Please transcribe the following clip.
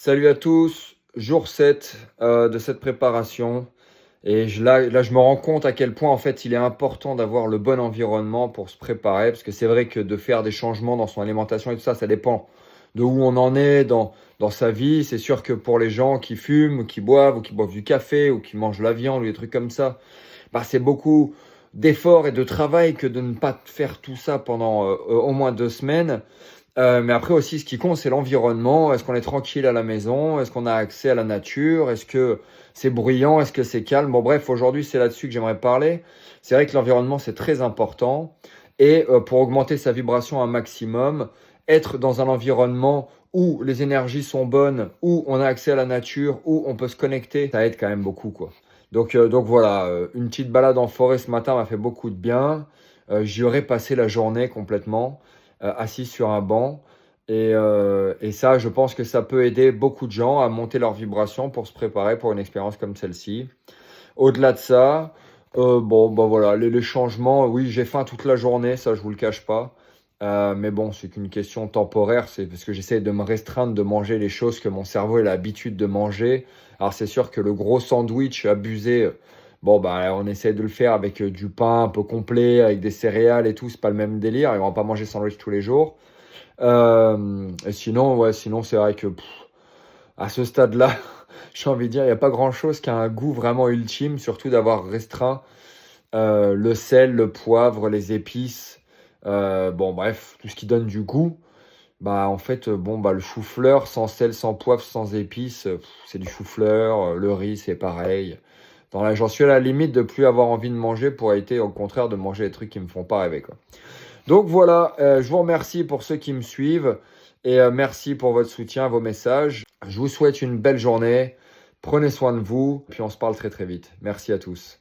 Salut à tous, jour 7 de cette préparation. Et là, je me rends compte à quel point en fait il est important d'avoir le bon environnement pour se préparer. Parce que c'est vrai que de faire des changements dans son alimentation et tout ça, ça dépend de où on en est dans sa vie. C'est sûr que pour les gens qui fument, ou qui boivent, ou qui boivent du café, ou qui mangent de la viande, ou des trucs comme ça, bah, c'est beaucoup d'efforts et de travail que de ne pas faire tout ça pendant au moins 2 semaines. Mais après aussi, ce qui compte, c'est l'environnement. Est-ce qu'on est tranquille à la maison? Est-ce qu'on a accès à la nature? Est-ce que c'est bruyant? Est-ce que c'est calme? Bon, bref, aujourd'hui, c'est là-dessus que j'aimerais parler. C'est vrai que l'environnement, c'est très important. Et pour augmenter sa vibration un maximum, être dans un environnement où les énergies sont bonnes, où on a accès à la nature, où on peut se connecter, ça aide quand même beaucoup, quoi. Donc voilà, une petite balade en forêt ce matin m'a fait beaucoup de bien. J'y aurais passé la journée complètement assis sur un banc. Et ça, je pense que ça peut aider beaucoup de gens à monter leur vibration pour se préparer pour une expérience comme celle-ci. Au-delà de ça, bon, bah voilà, les changements, oui, j'ai faim toute la journée, ça, je vous le cache pas. Mais bon, c'est qu'une question temporaire, c'est parce que j'essaie de me restreindre de manger les choses que mon cerveau a l'habitude de manger. Alors, c'est sûr que le gros sandwich abusé, bon, bah, on essaie de le faire avec du pain un peu complet, avec des céréales et tout, c'est pas le même délire, et on va pas manger sandwich tous les jours. Et sinon, ouais, sinon, c'est vrai que à ce stade-là, j'ai envie de dire, il n'y a pas grand-chose qui a un goût vraiment ultime, surtout d'avoir restreint le sel, le poivre, les épices, bon bref, tout ce qui donne du goût. Bah en fait, bon bah le chou-fleur sans sel, sans poivre, sans épices, c'est du chou-fleur. Le riz, c'est pareil. J'en suis à la limite de plus avoir envie de manger pour éviter au contraire de manger des trucs qui me font pas rêver, quoi. Donc voilà, je vous remercie pour ceux qui me suivent et merci pour votre soutien, vos messages. Je vous souhaite une belle journée. Prenez soin de vous, puis on se parle très très vite. Merci à tous.